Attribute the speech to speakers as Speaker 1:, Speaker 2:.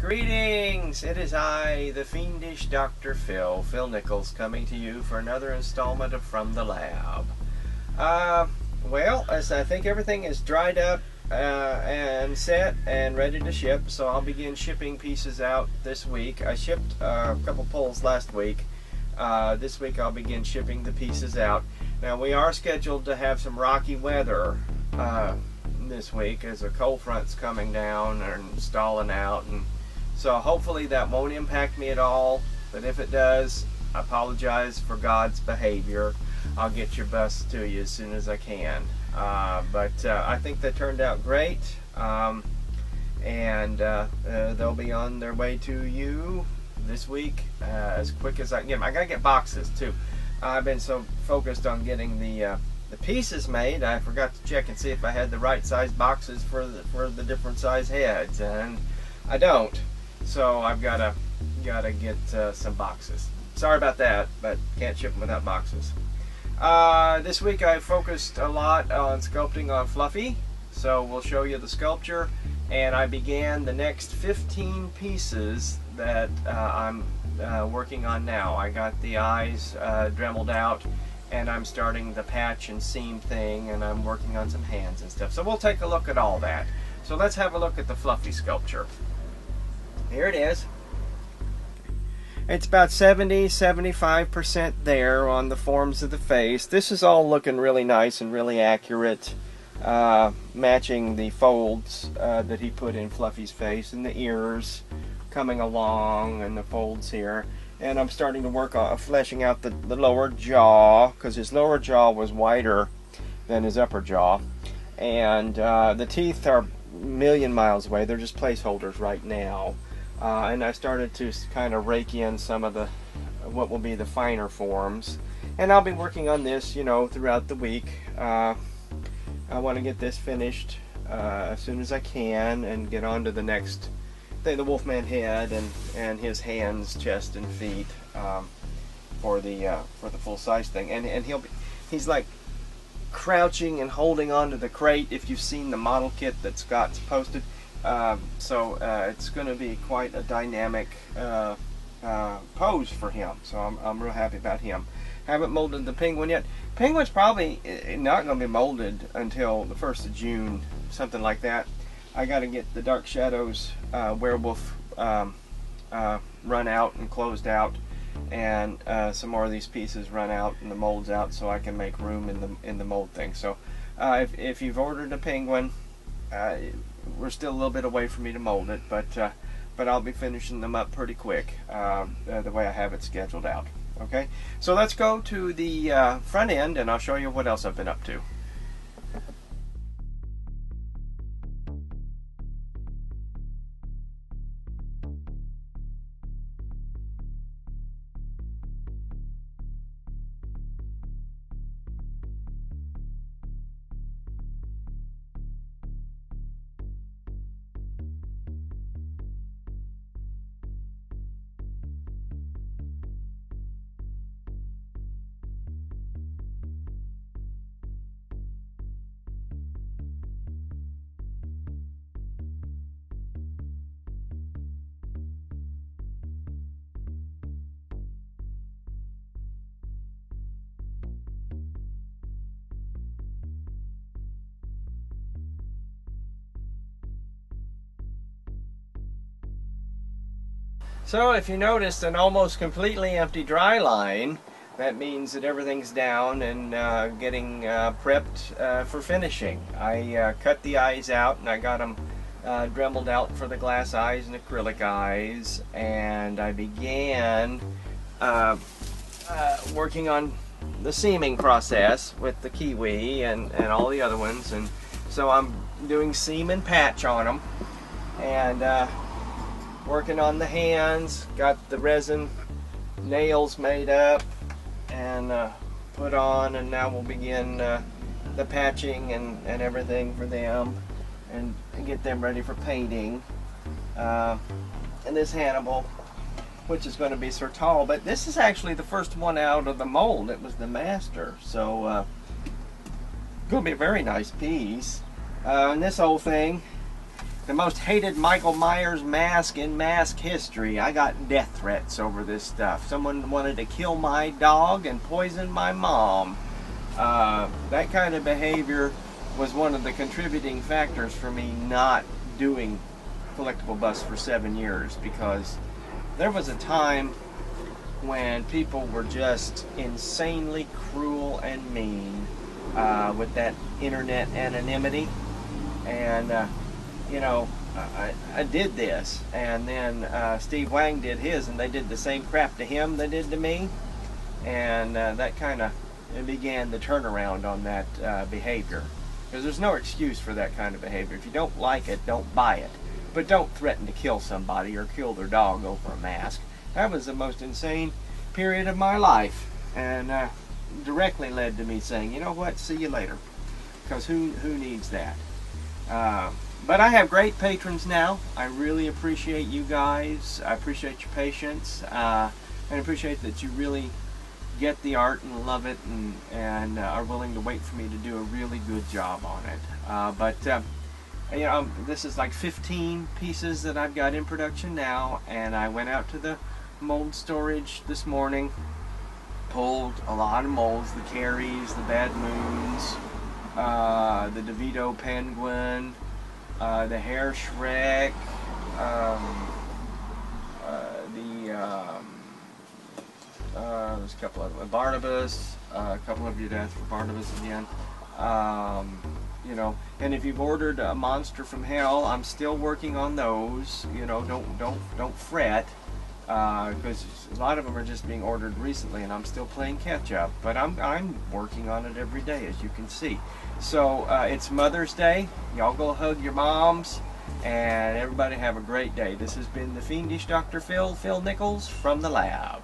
Speaker 1: Greetings! It is I, the Fiendish Dr. Phil Nichols, coming to you for another installment of From the Lab. Well, as I think everything is dried up and set and ready to ship, so I'll begin shipping pieces out this week. I shipped a couple pulls last week. This week I'll begin shipping the pieces out. Now we are scheduled to have some rocky weather this week as a cold front's coming down and stalling out, and so hopefully that won't impact me at all, but if it does, I apologize for God's behavior. I'll get your bus to you as soon as I can. But I think they turned out great, and they'll be on their way to you this week as quick as I can get them. I gotta get boxes too. I've been so focused on getting the pieces made, I forgot to check and see if I had the right size boxes for the different size heads, and I don't. So I've gotta get some boxes. Sorry about that, but can't ship them without boxes. This week I focused a lot on sculpting on Fluffy, so we'll show you the sculpture, and I began the next 15 pieces that I'm working on now. I got the eyes dremeled out, and I'm starting the patch and seam thing, and I'm working on some hands and stuff. So we'll take a look at all that. So let's have a look at the Fluffy sculpture. Here it is. It's about 70–75% there on the forms of the face. This is all looking really nice and really accurate, matching the folds that he put in Fluffy's face, and the ears coming along and the folds here. And I'm starting to work on fleshing out the lower jaw, because his lower jaw was wider than his upper jaw. And the teeth are a million miles away. They're just placeholders right now. And I started to kind of rake in some of the what will be the finer forms, and I'll be working on this, you know, throughout the week. I want to get this finished as soon as I can and get on to the next thing, the Wolfman head and his hands, chest, and feet for the full size thing. And he's like crouching and holding onto the crate. If you've seen the model kit that Scott's posted. So it's going to be quite a dynamic pose for him. So I'm real happy about him. Haven't molded the penguin yet. Penguin's probably not going to be molded until the 1st of June, something like that. I got to get the Dark Shadows werewolf run out and closed out, and some more of these pieces run out and the molds out, so I can make room in the mold thing. So if you've ordered a penguin, we're still a little bit away for me to mold it, but I'll be finishing them up pretty quick the way I have it scheduled out. Okay, so let's go to the front end, and I'll show you what else I've been up to. So if you noticed an almost completely empty dry line, that means that everything's down and getting prepped for finishing. I cut the eyes out, and I got them dremeled out for the glass eyes and acrylic eyes, and I began working on the seaming process with the kiwi and all the other ones, and so I'm doing seam and patch on them, and working on the hands. Got the resin nails made up and put on, and now we'll begin the patching and everything for them and get them ready for painting. And this Hannibal, which is going to be so tall, but this is actually the first one out of the mold. It was the master, so going to be a very nice piece. And this whole thing the most hated Michael Myers mask in mask history. I got death threats over this stuff. Someone wanted to kill my dog and poison my mom. That kind of behavior was one of the contributing factors for me not doing collectible busts for 7 years, because there was a time when people were just insanely cruel and mean with that internet anonymity. And you know, I did this, and then Steve Wang did his, and they did the same crap to him they did to me, and that kind of began the turnaround on that behavior. Because there's no excuse for that kind of behavior. If you don't like it, don't buy it. But don't threaten to kill somebody or kill their dog over a mask. That was the most insane period of my life, and directly led to me saying, you know what, see you later. Because who needs that? But I have great patrons now. I really appreciate you guys. I appreciate your patience. And I appreciate that you really get the art and love it, and are willing to wait for me to do a really good job on it. You know, this is like 15 pieces that I've got in production now, and I went out to the mold storage this morning, pulled a lot of molds, the Carries, the Bad Moons, the DeVito Penguin, the Hair Shrek, there's a couple of them, Barnabas, a couple of you to ask for Barnabas again. You know, and if you've ordered a Monster from Hell, I'm still working on those. You know, don't fret, because a lot of them are just being ordered recently, and I'm still playing catch up. But I'm working on it every day, as you can see. So it's Mother's Day. Y'all go hug your moms, and everybody have a great day. This has been the Fiendish Dr. Phil Nichols from the lab.